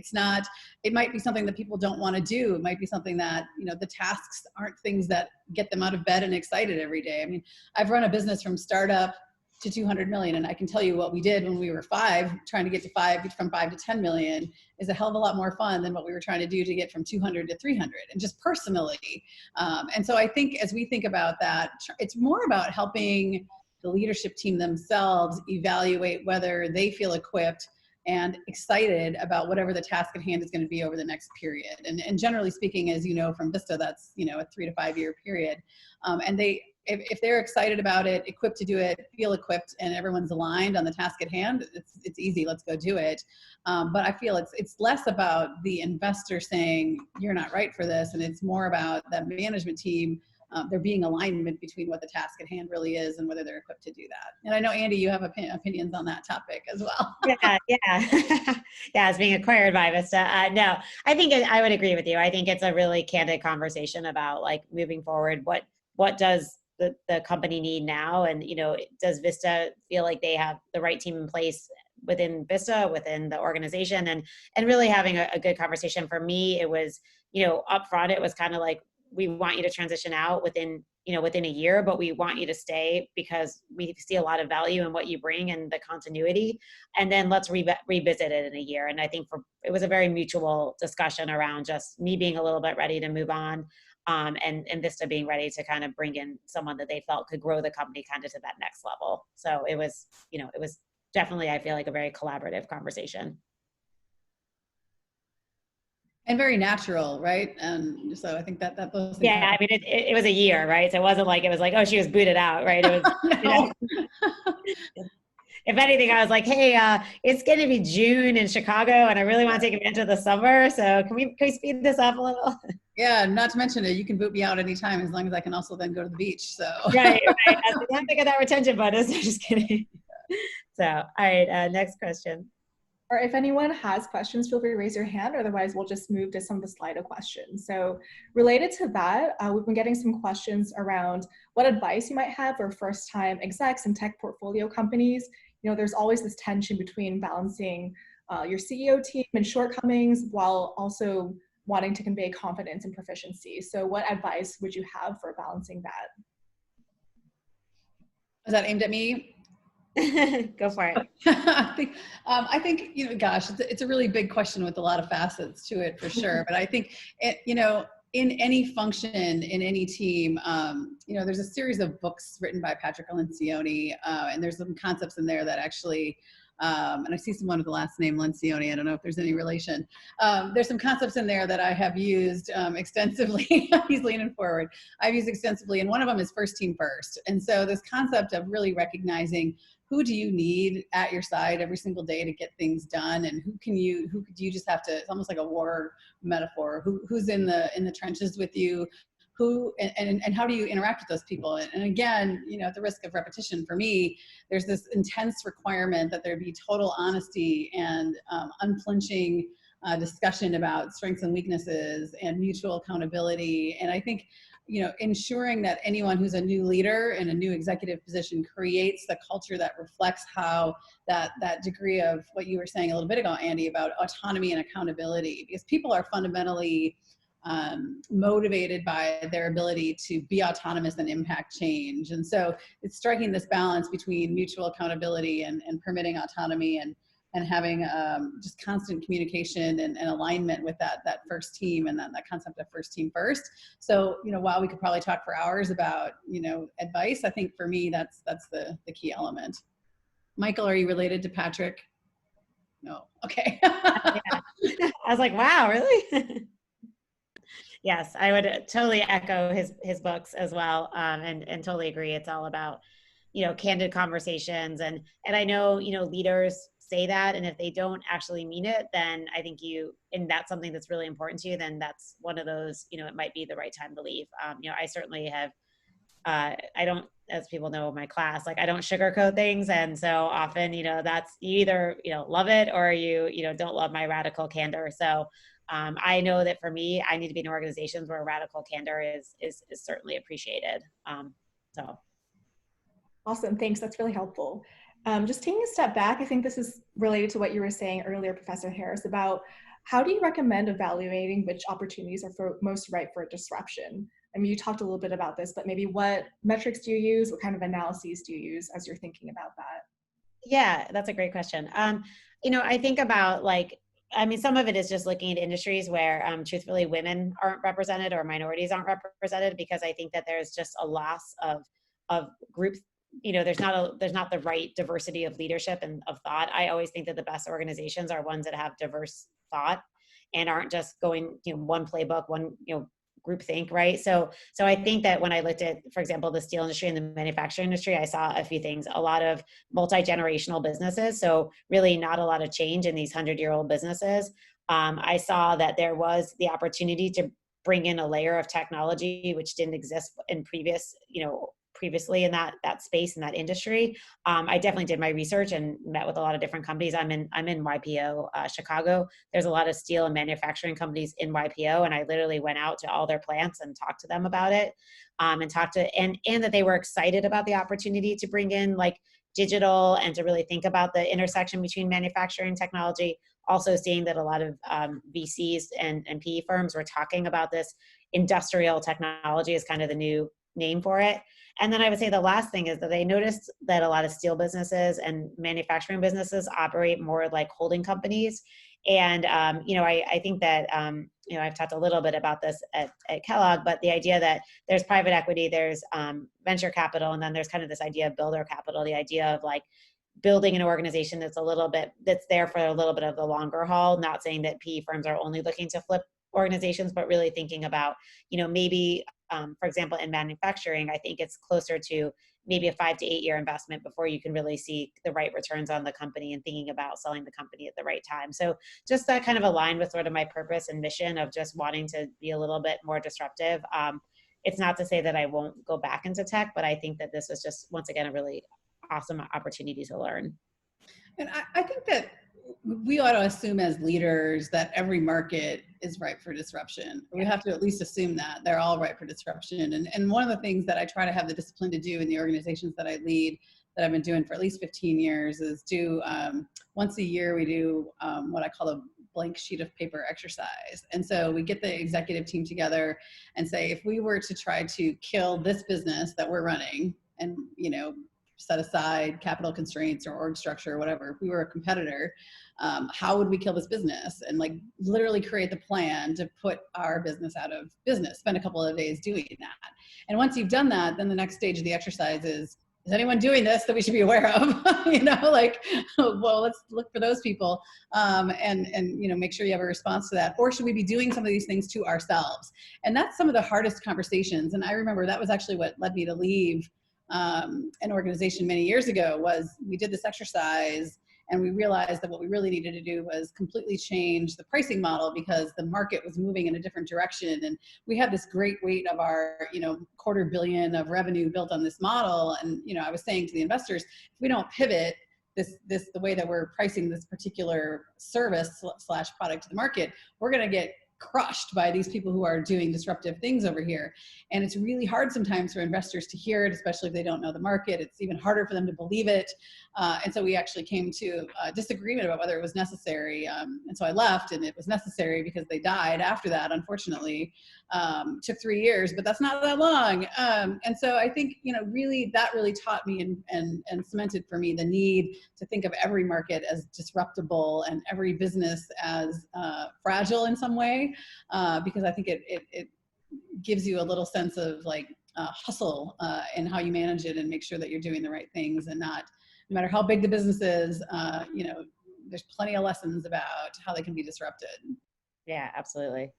It might be something that people don't want to do. It might be something that, the tasks aren't things that get them out of bed and excited every day. I mean, I've run a business from startup to 200 million. And I can tell you what we did when we were 5, trying to get to from 5 to 10 million is a hell of a lot more fun than what we were trying to do to get from 200 to 300, and just personally. And so I think as we think about that, it's more about helping the leadership team themselves evaluate whether they feel equipped and excited about whatever the task at hand is going to be over the next period. And generally speaking, as you know from Vista, that's a 3 to 5 year period. And if they're excited about it, equipped to do it, feel equipped, and everyone's aligned on the task at hand, it's easy. Let's go do it. But I feel it's less about the investor saying you're not right for this, and it's more about that management team. There being alignment between what the task at hand really is and whether they're equipped to do that. And I know, Andee, you have opinions on that topic as well. Yeah. Yeah, it's being acquired by Vista. No, I think I would agree with you. I think it's a really candid conversation about moving forward. What does the company need now? And, does Vista feel like they have the right team in place within Vista, within the organization, and really having a good conversation. For me, it was, upfront, it was kind of like, we want you to transition out within a year, but we want you to stay because we see a lot of value in what you bring and the continuity. And then let's revisit it in a year. And I think it was a very mutual discussion around just me being a little bit ready to move on, and Vista being ready to kind of bring in someone that they felt could grow the company kind of to that next level. So it was definitely, I feel like, a very collaborative conversation. And very natural, right? And so I think that those things. Yeah, I mean, it was a year, right? So it wasn't like, oh, she was booted out, right? It was, if anything, I was like, hey, it's going to be June in Chicago, and I really want to take advantage of the summer. So can we speed this up a little? Yeah, not to mention it, you can boot me out anytime as long as I can also then go to the beach. So right. I have to get that retention bonus. I'm just kidding. So, all right, next question. Or if anyone has questions, feel free to raise your hand. Otherwise, we'll just move to some of the Slido questions. So related to that, we've been getting some questions around what advice you might have for first-time execs and tech portfolio companies. There's always this tension between balancing your CEO team and shortcomings while also wanting to convey confidence and proficiency. So what advice would you have for balancing that? Is that aimed at me? Go for it. I think, gosh, it's a really big question with a lot of facets to it for sure. But I think, in any function, in any team, there's a series of books written by Patrick Lencioni, and there's some concepts in there that actually, and I see someone with the last name Lencioni. I don't know if there's any relation. There's some concepts in there that I have used extensively. He's leaning forward. I've used extensively, and one of them is first team first. And so this concept of really recognizing who do you need at your side every single day to get things done, and who do you just have to, it's almost like a war metaphor, who's in the trenches with you, and how do you interact with those people? And again, at the risk of repetition, for me, there's this intense requirement that there be total honesty and unflinching discussion about strengths and weaknesses and mutual accountability. And I think, ensuring that anyone who's a new leader in a new executive position creates the culture that reflects how that degree of what you were saying a little bit ago, Andee, about autonomy and accountability, because people are fundamentally motivated by their ability to be autonomous and impact change. And so it's striking this balance between mutual accountability and permitting autonomy and having just constant communication and alignment with that first team and that concept of first team first. So, while we could probably talk for hours about, advice, I think for me, that's the key element. Michael, are you related to Patrick? No. Okay. Yeah. I was like, wow, really? Yes, I would totally echo his books as well, and totally agree. It's all about, candid conversations, and I know, leaders say that, and if they don't actually mean it, then I think and that's something that's really important to you, then that's one of those, it might be the right time to leave. I certainly have, I don't, as people know, my class, like I don't sugarcoat things. And so often, that's you either, love it or you don't love my radical candor. So I know that for me, I need to be in organizations where radical candor is certainly appreciated. So. Awesome, thanks, that's really helpful. Just taking a step back, I think this is related to what you were saying earlier, Professor Harris, about how do you recommend evaluating which opportunities are most ripe for disruption? I mean, you talked a little bit about this, but maybe what metrics do you use? What kind of analyses do you use as you're thinking about that? Yeah, that's a great question. I think about some of it is just looking at industries where truthfully women aren't represented or minorities aren't represented, because I think that there's just a loss of group. There's not the right diversity of leadership and of thought. I always think that the best organizations are ones that have diverse thought and aren't just going, one playbook, one, group think, right? So I think that when I looked at, for example, the steel industry and the manufacturing industry, I saw a few things, a lot of multi-generational businesses. So really not a lot of change in these 100-year-old businesses. I saw that there was the opportunity to bring in a layer of technology, which didn't exist in previously in that space, in that industry. I definitely did my research and met with a lot of different companies. I'm in YPO, Chicago. There's a lot of steel and manufacturing companies in YPO, and I literally went out to all their plants and talked to them about it, and that they were excited about the opportunity to bring in digital and to really think about the intersection between manufacturing and technology. Also seeing that a lot of VCs and PE firms were talking about this industrial technology as kind of the new name for it. And then I would say the last thing is that they noticed that a lot of steel businesses and manufacturing businesses operate more like holding companies. And, I think that, I've talked a little bit about this at Kellogg, but the idea that there's private equity, there's venture capital, and then there's kind of this idea of builder capital, the idea of building an organization that's there for a little bit of the longer haul, not saying that PE firms are only looking to flip organizations, but really thinking about, maybe, for example, in manufacturing, I think it's closer to maybe a 5 to 8 year investment before you can really see the right returns on the company and thinking about selling the company at the right time. So just that kind of aligned with sort of my purpose and mission of just wanting to be a little bit more disruptive. It's not to say that I won't go back into tech, but I think that this was just, once again, a really awesome opportunity to learn. And I think that we ought to assume as leaders that every market is ripe for disruption. We have to at least assume that they're all ripe for disruption. And one of the things that I try to have the discipline to do in the organizations that I lead, that I've been doing for at least 15 years, is once a year we do what I call a blank sheet of paper exercise. And so we get the executive team together and say, if we were to try to kill this business that we're running and, set aside capital constraints or org structure or whatever, if we were a competitor, how would we kill this business? And literally create the plan to put our business out of business, spend a couple of days doing that. And once you've done that, then the next stage of the exercise is anyone doing this that we should be aware of? Well, let's look for those people and make sure you have a response to that. Or should we be doing some of these things to ourselves? And that's some of the hardest conversations. And I remember that was actually what led me to leave an organization many years ago. Was we did this exercise and we realized that what we really needed to do was completely change the pricing model because the market was moving in a different direction. And we had this great weight of our, $250 million of revenue built on this model. And, I was saying to the investors, if we don't pivot, the way that we're pricing this particular service slash product to the market, we're going to get crushed by these people who are doing disruptive things over here. And it's really hard sometimes for investors to hear it, especially if they don't know the market. It's even harder for them to believe it. And so we actually came to a disagreement about whether it was necessary. And so I left, and it was necessary because they died after that, unfortunately. Took 3 years, but that's not that long. And so I think, really that really taught me and cemented for me the need to think of every market as disruptible and every business as fragile in some way, because I think it gives you a little sense of like hustle in how you manage it and make sure that you're doing the right things, and not, no matter how big the business is, there's plenty of lessons about how they can be disrupted. Yeah, absolutely.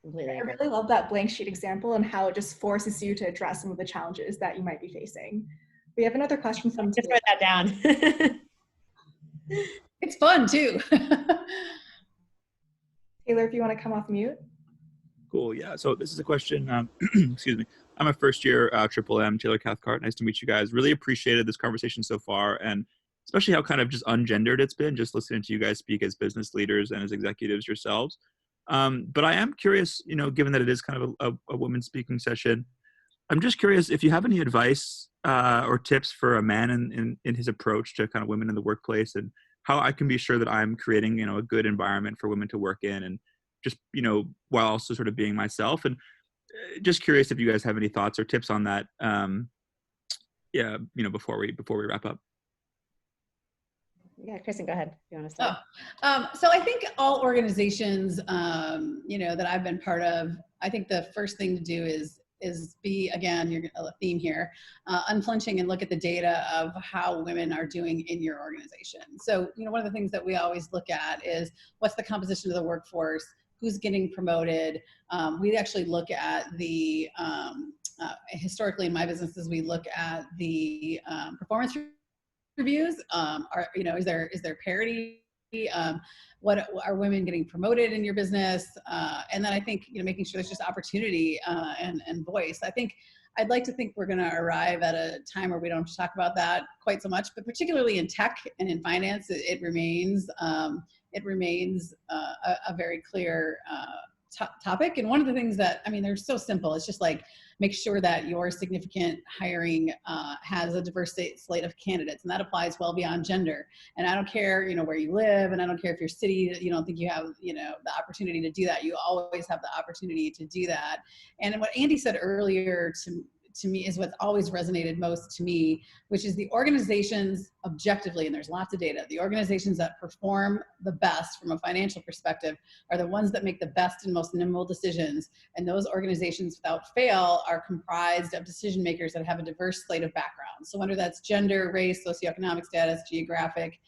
Completely agree. I really love that blank sheet example and how it just forces you to address some of the challenges that you might be facing. We have another question from Just write that down. It's fun too. Taylor, if you want to come off mute. Cool. Yeah. So this is a question. Excuse me. I'm a first year Triple M, Taylor Cathcart. Nice to meet you guys. Really appreciated this conversation so far, and especially how kind of just ungendered it's been, just listening to you guys speak as business leaders and as executives yourselves. But I am curious, given that it is kind of a women speaking session, I'm just curious if you have any advice or tips for a man in his approach to kind of women in the workplace, and how I can be sure that I'm creating, a good environment for women to work in, and just, while also sort of being myself. And just curious if you guys have any thoughts or tips on that. Before we wrap up. Yeah, Kristin, go ahead. If you want to start. So I think all organizations, that I've been part of, I think the first thing to do is be, again, you're a theme here, unflinching and look at the data of how women are doing in your organization. So, one of the things that we always look at is what's the composition of the workforce, who's getting promoted. We actually look at the, historically in my businesses, we look at the performance reviews. Is there parity? What are women getting promoted in your business? And then I think, making sure there's just opportunity and voice. I'd like to think we're going to arrive at a time where we don't have to talk about that quite so much, but particularly in tech and in finance, it remains a very clear topic. And one of the things that, they're so simple. It's just like, make sure that your significant hiring has a diverse slate of candidates. And that applies well beyond gender. And I don't care, where you live, and I don't care if your city, you don't think you have, the opportunity to do that. You always have the opportunity to do that. And what Andee said earlier to me is what's always resonated most to me, which is the organizations objectively, and there's lots of data, the organizations that perform the best from a financial perspective are the ones that make the best and most nimble decisions. And those organizations, without fail, are comprised of decision makers that have a diverse slate of backgrounds. So whether that's gender, race, socioeconomic status, geographic,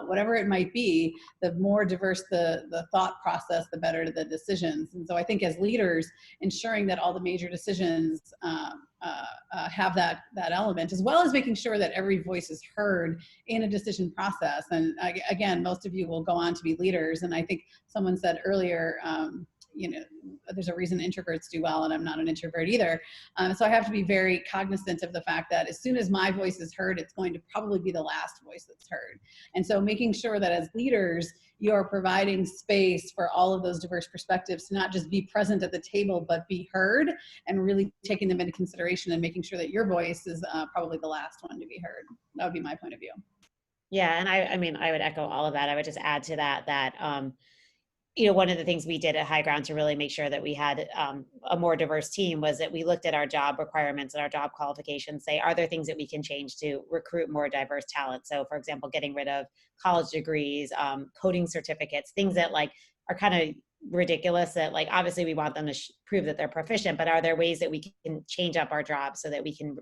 whatever it might be, the more diverse the thought process, the better the decisions. And so I think as leaders, ensuring that all the major decisions have that element, as well as making sure that every voice is heard in a decision process. And again, most of you will go on to be leaders. And I think someone said earlier, there's a reason introverts do well, and I'm not an introvert either. So I have to be very cognizant of the fact that as soon as my voice is heard, it's going to probably be the last voice that's heard. And so making sure that as leaders, you're providing space for all of those diverse perspectives to not just be present at the table, but be heard, and really taking them into consideration and making sure that your voice is probably the last one to be heard. That would be my point of view. Yeah, and I would echo all of that. I would just add to that one of the things we did at High Ground to really make sure that we had a more diverse team was that we looked at our job requirements and our job qualifications, say, are there things that we can change to recruit more diverse talent? So for example, getting rid of college degrees, coding certificates, things that are kind of ridiculous, that obviously we want them to prove that they're proficient, but are there ways that we can change up our jobs so that we can,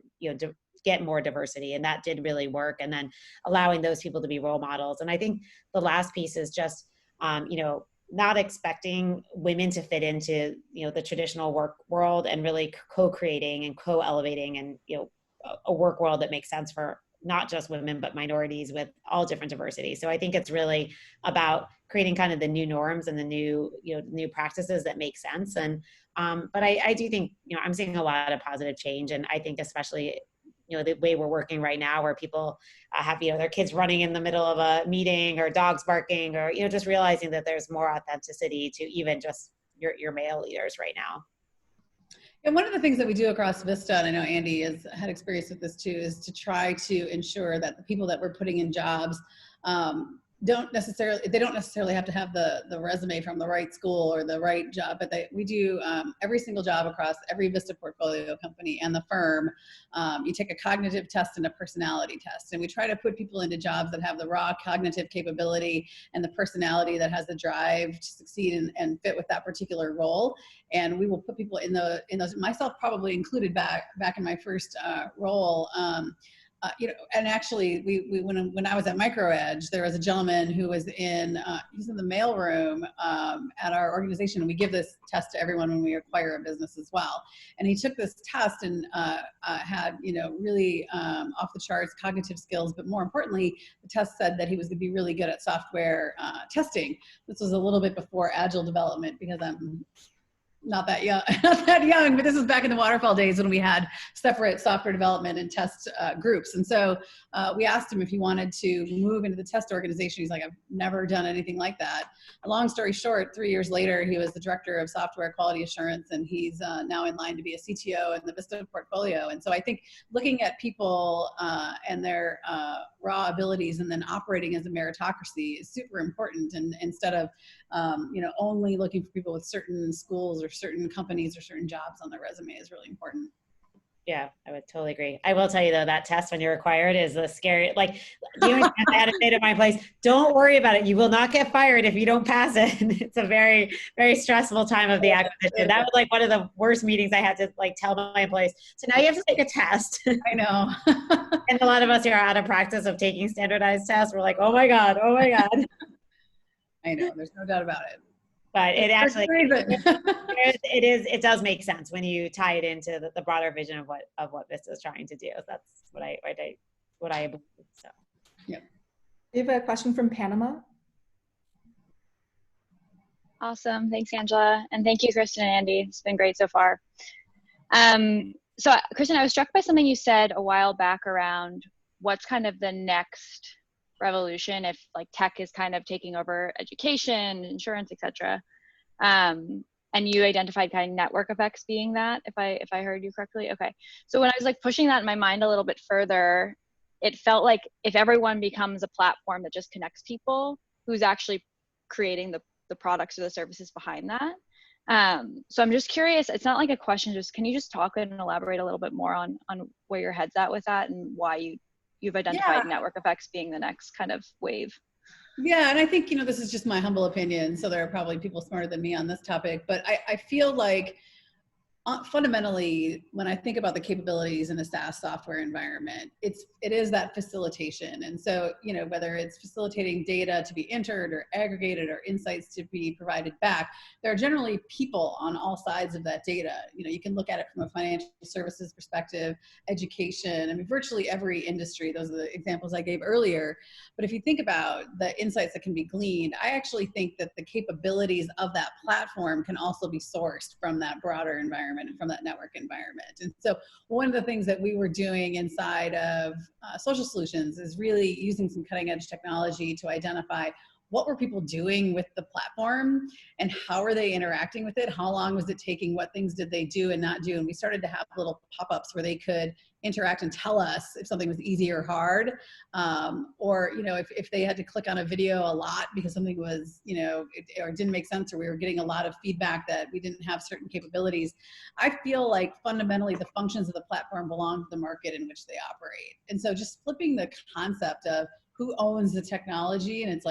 get more diversity? And that did really work. And then allowing those people to be role models. And I think the last piece is just, not expecting women to fit into, the traditional work world, and really co-creating and co-elevating and, a work world that makes sense for not just women, but minorities with all different diversity. So I think it's really about creating kind of the new norms and the new practices that make sense. And, but I do think, I'm seeing a lot of positive change. And I think especially the way we're working right now, where people have, their kids running in the middle of a meeting or dogs barking, or, just realizing that there's more authenticity to even just your male leaders right now. And one of the things that we do across Vista, and I know Andee has had experience with this too, is to try to ensure that the people that we're putting in jobs they don't necessarily have to have the resume from the right school or the right job, but we do every single job across every Vista portfolio company and the firm. You take a cognitive test and a personality test, and we try to put people into jobs that have the raw cognitive capability and the personality that has the drive to succeed and fit with that particular role. And we will put people in those, myself probably included back in my first role. And actually, when I was at MicroEdge, there was a gentleman who was in the mailroom at our organization. And we give this test to everyone when we acquire a business as well. And he took this test and had really off the charts cognitive skills, but more importantly, the test said that he was going to be really good at software testing. This was a little bit before agile development, because I'm not that young, but this was back in the waterfall days when we had separate software development and test groups. And so we asked him if he wanted to move into the test organization. He's like, I've never done anything like that. Long story short, 3 years later, he was the director of software quality assurance, and he's now in line to be a CTO in the Vista portfolio. And so I think looking at people and their raw abilities and then operating as a meritocracy is super important. And instead of only looking for people with certain schools or certain companies or certain jobs on their resume is really important. Yeah, I would totally agree. I will tell you though, that test when you're required is the scary, like, I had to say to my place, don't worry about it. You will not get fired if you don't pass it. It's a very, very stressful time of the acquisition. That was like one of the worst meetings I had to tell my employees. So now you have to take a test. I know. And a lot of us are out of practice of taking standardized tests. We're like, oh my God. I know, there's no doubt about it. But it actually, it does make sense when you tie it into the broader vision of what Vista is trying to do. That's what I believe. So, yeah. We have a question from Panama. Awesome, thanks, Angela, and thank you, Kristin and Andee. It's been great so far. So, Kristin, I was struck by something you said a while back around what's kind of the next revolution if tech is kind of taking over education, insurance, etc. And you identified kind of network effects being that, if I heard you correctly. Okay, so when I was pushing that in my mind a little bit further, it felt like if everyone becomes a platform that just connects people, who's actually creating the products or the services behind that. So I'm just curious, it's not like a question, just can you just talk and elaborate a little bit more on where your head's at with that and why you've identified network effects being the next kind of wave? Yeah, and I think, this is just my humble opinion, so there are probably people smarter than me on this topic, but I feel like fundamentally, when I think about the capabilities in a SaaS software environment, it is that facilitation. And so, whether it's facilitating data to be entered or aggregated or insights to be provided back, there are generally people on all sides of that data. You can look at it from a financial services perspective, education, virtually every industry. Those are the examples I gave earlier. But if you think about the insights that can be gleaned, I actually think that the capabilities of that platform can also be sourced from that broader environment and from that network environment. And so one of the things that we were doing inside of Social Solutions is really using some cutting edge technology to identify what were people doing with the platform and how are they interacting with it? How long was it taking? What things did they do and not do? And we started to have little pop-ups where they could interact and tell us if something was easy or hard, or if they had to click on a video a lot because something was or didn't make sense, or we were getting a lot of feedback that we didn't have certain capabilities. I feel like fundamentally the functions of the platform belong to the market in which they operate. And so just flipping the concept of who owns the technology, and it's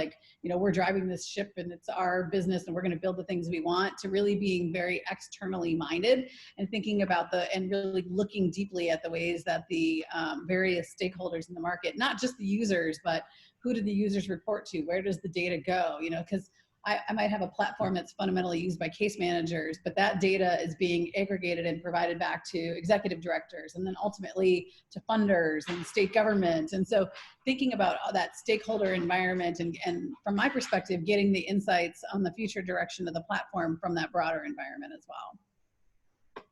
we're driving this ship and it's our business and we're going to build the things we want, to really being very externally minded and thinking about and really looking deeply at the ways that the various stakeholders in the market, not just the users, but who do the users report to? Where does the data go? Because I might have a platform that's fundamentally used by case managers, but that data is being aggregated and provided back to executive directors and then ultimately to funders and state government. And so thinking about that stakeholder environment and from my perspective, getting the insights on the future direction of the platform from that broader environment as well.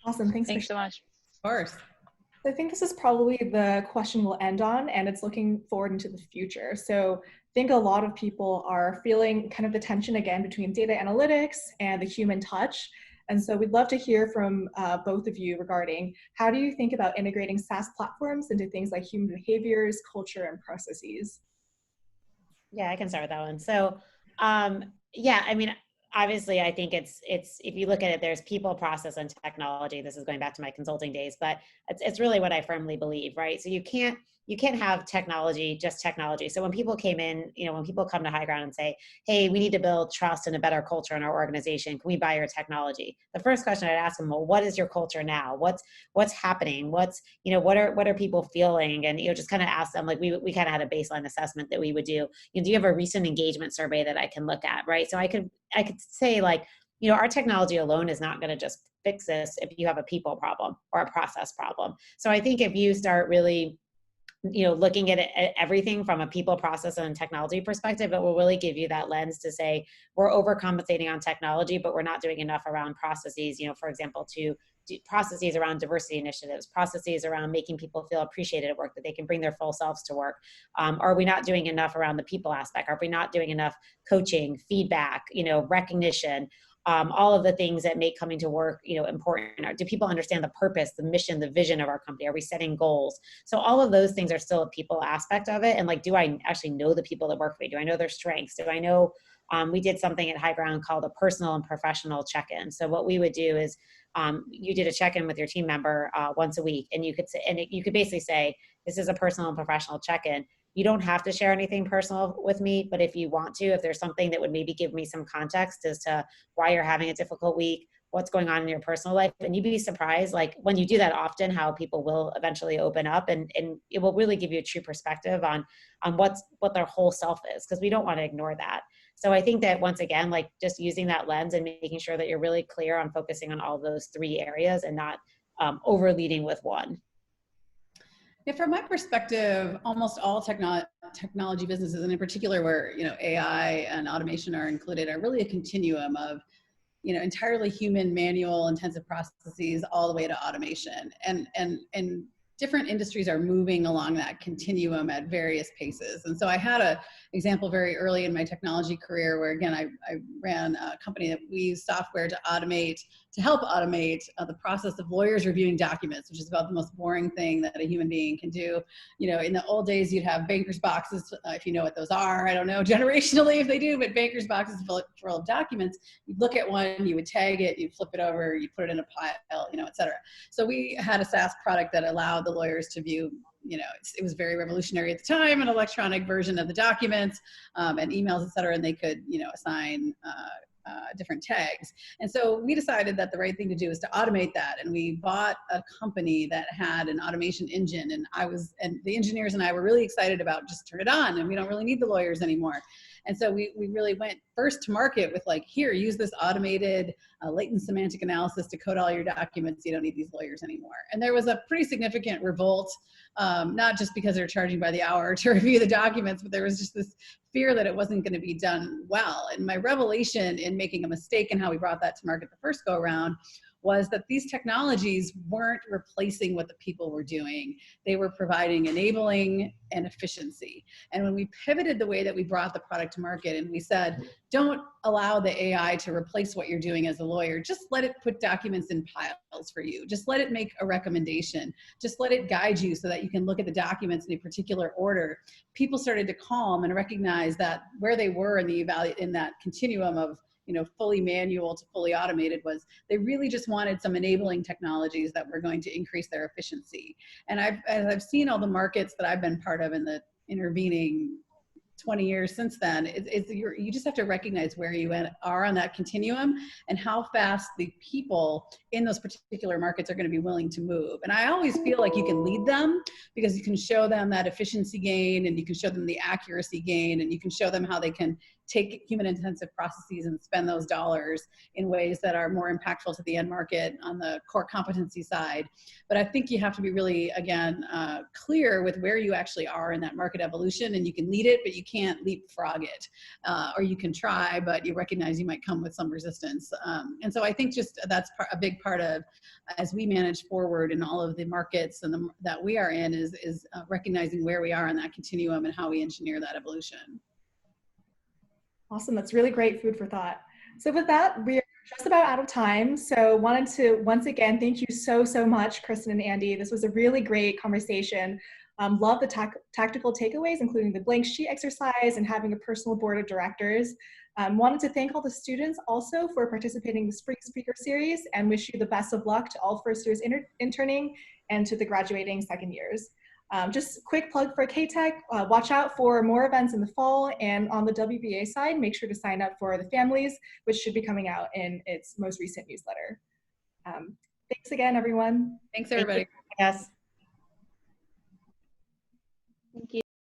Awesome. Thanks so much. course. I think this is probably the question we'll end on, and it's looking forward into the future. So I think a lot of people are feeling kind of the tension again between data analytics and the human touch. And so we'd love to hear from both of you regarding how do you think about integrating SaaS platforms into things like human behaviors, culture, and processes? Yeah, I can start with that one. So, yeah, I mean, obviously, I think it's if you look at it, there's people, process, and technology. This is going back to my consulting days, but it's really what I firmly believe, right? So you can't have technology, just technology. So when people came in, when people come to High Ground and say, hey, we need to build trust and a better culture in our organization, can we buy your technology? The first question I'd ask them, well, what is your culture now? What's happening? What are people feeling? And, just kind of ask them, like we kind of had a baseline assessment that we would do. Do you have a recent engagement survey that I can look at, right? So I could say, like, our technology alone is not going to just fix this if you have a people problem or a process problem. So I think if you start really looking at everything from a people, process, and technology perspective, it will really give you that lens to say, we're overcompensating on technology, but we're not doing enough around processes, for example, to do processes around diversity initiatives, processes around making people feel appreciated at work, that they can bring their full selves to work. Are we not doing enough around the people aspect? Are we not doing enough coaching, feedback, recognition? All of the things that make coming to work, important. Do people understand the purpose, the mission, the vision of our company? Are we setting goals? So all of those things are still a people aspect of it. And like, do I actually know the people that work for me? Do I know their strengths? Do I know, we did something at High Ground called a personal and professional check-in. So what we would do is, you did a check-in with your team member once a week, and you could basically say, this is a personal and professional check-in. You don't have to share anything personal with me, but if you want to, if there's something that would maybe give me some context as to why you're having a difficult week, what's going on in your personal life, and you'd be surprised, like when you do that often, how people will eventually open up, and it will really give you a true perspective on what their whole self is, because we don't want to ignore that. So I think that once again, like just using that lens and making sure that you're really clear on focusing on all those three areas and not over-leading with one. Yeah, from my perspective, almost all technology businesses, and in particular where AI and automation are included, are really a continuum of entirely human, manual, intensive processes all the way to automation. And different industries are moving along that continuum at various paces. And so I had an example very early in my technology career where, again, I ran a company that we used software to help automate the process of lawyers reviewing documents, which is about the most boring thing that a human being can do. In the old days, you'd have banker's boxes, if you know what those are. I don't know generationally if they do, but banker's boxes full of documents. You'd look at one, you would tag it, you'd flip it over, you'd put it in a pile, et cetera. So we had a SaaS product that allowed the lawyers to view, it was very revolutionary at the time, an electronic version of the documents and emails, et cetera, and they could, assign different tags. And so we decided that the right thing to do is to automate that. And we bought a company that had an automation engine, and the engineers and I were really excited about just turn it on and we don't really need the lawyers anymore. And so we really went first to market with like, here, use this automated latent semantic analysis to code all your documents. You don't need these lawyers anymore. And there was a pretty significant revolt, not just because they're charging by the hour to review the documents, but there was just this fear that it wasn't going to be done well. And my revelation in making a mistake in how we brought that to market the first go around was that these technologies weren't replacing what the people were doing. They were providing enabling and efficiency. And when we pivoted the way that we brought the product to market and we said, don't allow the AI to replace what you're doing as a lawyer, just let it put documents in piles for you. Just let it make a recommendation. Just let it guide you so that you can look at the documents in a particular order. People started to calm and recognize that where they were in that continuum of fully manual to fully automated was they really just wanted some enabling technologies that were going to increase their efficiency. And as I've seen all the markets that I've been part of in the intervening 20 years since then, you just have to recognize where you are on that continuum and how fast the people in those particular markets are going to be willing to move. And I always feel like you can lead them because you can show them that efficiency gain and you can show them the accuracy gain and you can show them how they can take human intensive processes and spend those dollars in ways that are more impactful to the end market on the core competency side. But I think you have to be really, again, clear with where you actually are in that market evolution, and you can lead it, but you can't leapfrog it. Or you can try, but you recognize you might come with some resistance. And so I think just that's a big part of, as we manage forward in all of the markets and that we are in, is recognizing where we are in that continuum and how we engineer that evolution. Awesome, that's really great food for thought. So with that, we're just about out of time. So wanted to once again thank you so much, Kristin and Andee. This was a really great conversation. Love the tactical takeaways, including the blank sheet exercise and having a personal board of directors. Wanted to thank all the students also for participating in the Spring Speaker Series, and wish you the best of luck to all first years interning and to the graduating second years. Just a quick plug for KTech, watch out for more events in the fall, and on the WBA side, make sure to sign up for the Families, which should be coming out in its most recent newsletter. Thanks again, everyone. Thanks, everybody. Yes. Thank you.